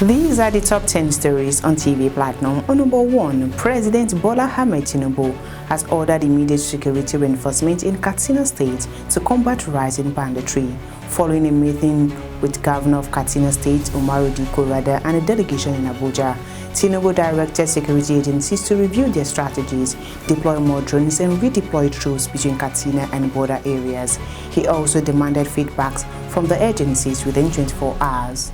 These are the top 10 stories on TV Platinum. On number 1, President Bola Ahmed Tinubu has ordered immediate security reinforcement in Katsina State to combat rising banditry. Following a meeting with Governor of Katsina State, Umaru Dikko Rada, and a delegation in Abuja, Tinubu directed security agencies to review their strategies, deploy more drones, and redeploy troops between Katsina and border areas. He also demanded feedbacks from the agencies within 24 hours.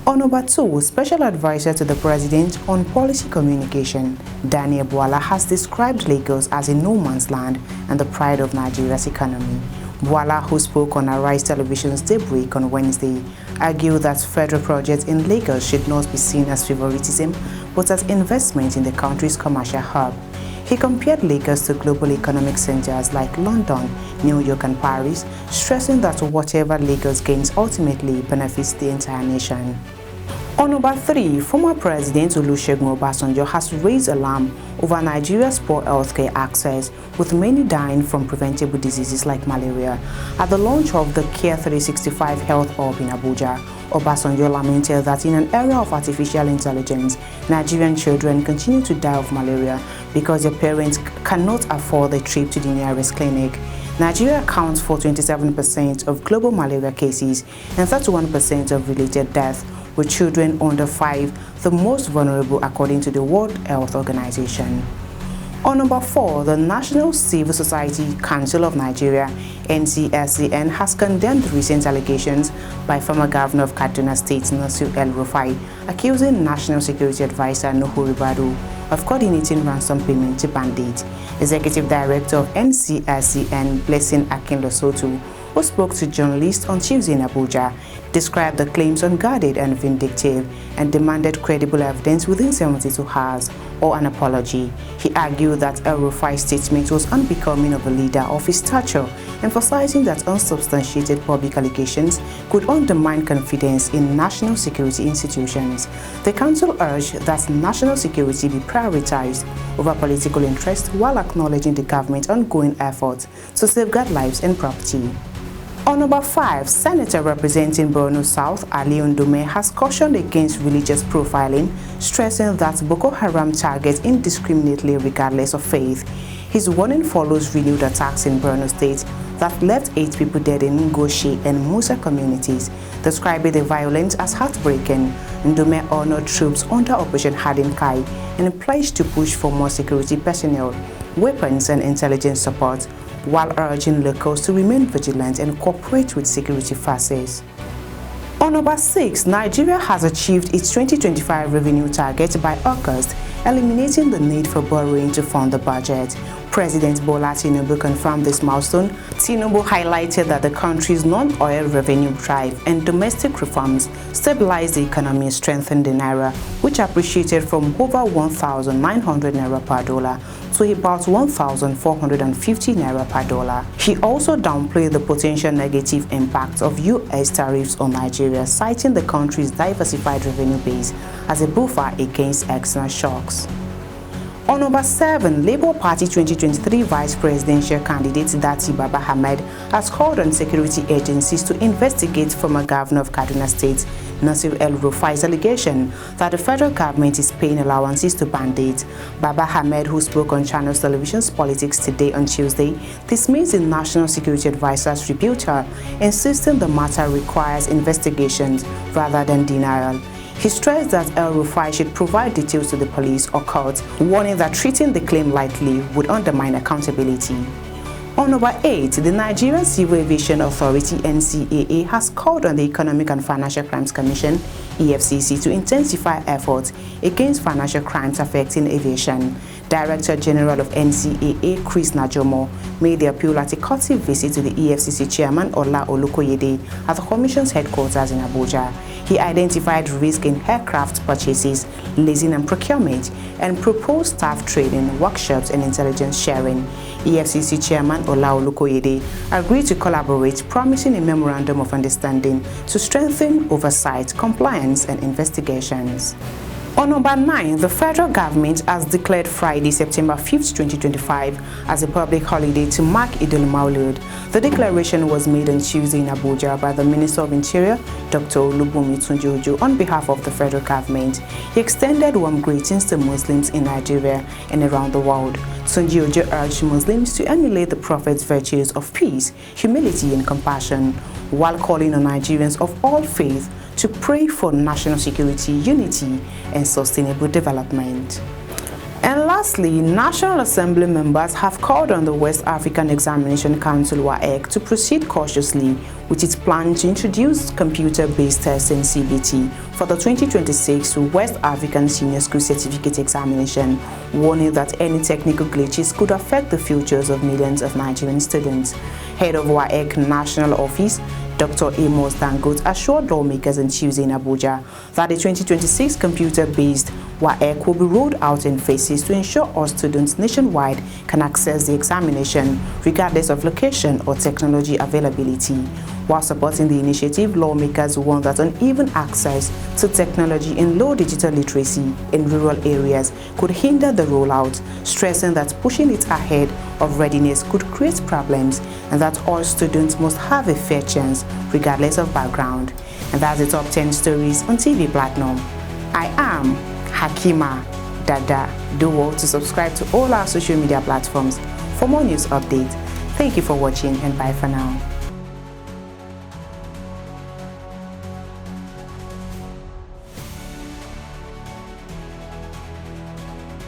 On number 2, Special Advisor to the President on Policy Communication, Daniel Bwala, has described Lagos as a no-man's land and the pride of Nigeria's economy. Bwala, who spoke on Arise Television's Daybreak on Wednesday, argued that federal projects in Lagos should not be seen as favoritism, but as investment in the country's commercial hub. He compared Lagos to global economic centers like London, New York, and Paris, stressing that whatever Lagos gains ultimately benefits the entire nation. On number 3, former President Olusegun Obasanjo has raised alarm over Nigeria's poor healthcare access, with many dying from preventable diseases like malaria. At the launch of the Care 365 Health Hub in Abuja, Obasanjo lamented that in an era of artificial intelligence, Nigerian children continue to die of malaria because their parents cannot afford a trip to the nearest clinic. Nigeria accounts for 27% of global malaria cases and 31% of related deaths, with children under 5 the most vulnerable according to the World Health Organization. On number 4, the National Civil Society Council of Nigeria, NCSCN, has condemned recent allegations by former Governor of Kaduna State, Nasir El-Rufai, accusing National Security Advisor Nuhu Ribadu of coordinating ransom payment to bandits. Executive Director of NCSCN, Blessing Akinlosotu, who spoke to journalists on Tuesday in Abuja, described the claims unguarded and vindictive and demanded credible evidence within 72 hours or an apology. He argued that El-Rufai's statement was unbecoming of a leader of his stature, emphasizing that unsubstantiated public allegations could undermine confidence in national security institutions. The council urged that national security be prioritized over political interest while acknowledging the government's ongoing efforts to safeguard lives and property. On number 5, Senator representing Borno South, Ali Ndume, has cautioned against religious profiling, stressing that Boko Haram targets indiscriminately regardless of faith. His warning follows renewed attacks in Borno State that left 8 people dead in Ngoshi and Musa communities. Describing the violence as heartbreaking, Ndume honored troops under Operation Hardin Kai and pledged to push for more security personnel, weapons, and intelligence support, while urging locals to remain vigilant and cooperate with security forces. On number 6, Nigeria has achieved its 2025 revenue target by August, eliminating the need for borrowing to fund the budget. President Bola Tinubu confirmed this milestone. Tinubu highlighted that the country's non-oil revenue drive and domestic reforms stabilized the economy and strengthened the naira, which appreciated from over 1,900 naira per dollar to about 1,450 naira per dollar. He also downplayed the potential negative impact of U.S. tariffs on Nigeria, citing the country's diversified revenue base as a buffer against external shocks. On number 7, Labour Party 2023 Vice Presidential candidate Dati Baba Ahmed has called on security agencies to investigate former Governor of Kaduna State, Nasir El-Rufai's allegation that the federal government is paying allowances to bandits. Baba Ahmed, who spoke on Channels Television's Politics Today on Tuesday, dismissed the National Security Advisor's rebuttal, insisting the matter requires investigations rather than denial. He stressed that El-Rufai should provide details to the police or court, warning that treating the claim lightly would undermine accountability. On number 8, the Nigerian Civil Aviation Authority (NCAA) has called on the Economic and Financial Crimes Commission (EFCC) to intensify efforts against financial crimes affecting aviation. Director General of NCAA Chris Najomo made the appeal at a courtesy visit to the EFCC Chairman Ola Olukoyede at the Commission's headquarters in Abuja. He identified risk in aircraft purchases, leasing and procurement, and proposed staff training, workshops, and intelligence sharing. EFCC Chairman Ola Olukoyede agreed to collaborate, promising a memorandum of understanding to strengthen oversight, compliance, and investigations. On number 9, the federal government has declared Friday, September 5th, 2025 as a public holiday to mark Eid al-Maulud. The declaration was made on Tuesday in Abuja by the Minister of Interior, Dr. Ndume, on behalf of the federal government. He extended warm greetings to Muslims in Nigeria and around the world. Tunji urged Muslims to emulate the Prophet's virtues of peace, humility and compassion, while calling on Nigerians of all faiths to pray for national security, unity and sustainable development. And lastly, National Assembly members have called on the West African Examination Council WAEC to proceed cautiously with its plan to introduce computer-based testing CBT for the 2026 West African Senior School Certificate Examination, warning that any technical glitches could affect the futures of millions of Nigerian students. Head of WAEC National Office, Dr. Amos Dangote, assured lawmakers on Tuesday in Abuja that the 2026 computer-based WAEC will be rolled out in phases to ensure all students nationwide can access the examination regardless of location or technology availability. While supporting the initiative, lawmakers warned that uneven access to technology and low digital literacy in rural areas could hinder the rollout, stressing that pushing it ahead of readiness could create problems and that all students must have a fair chance regardless of background. And that's the top 10 stories on TV Platinum. I am Hakima Dada. Do well to subscribe to all our social media platforms for more news updates. Thank you for watching and bye for now.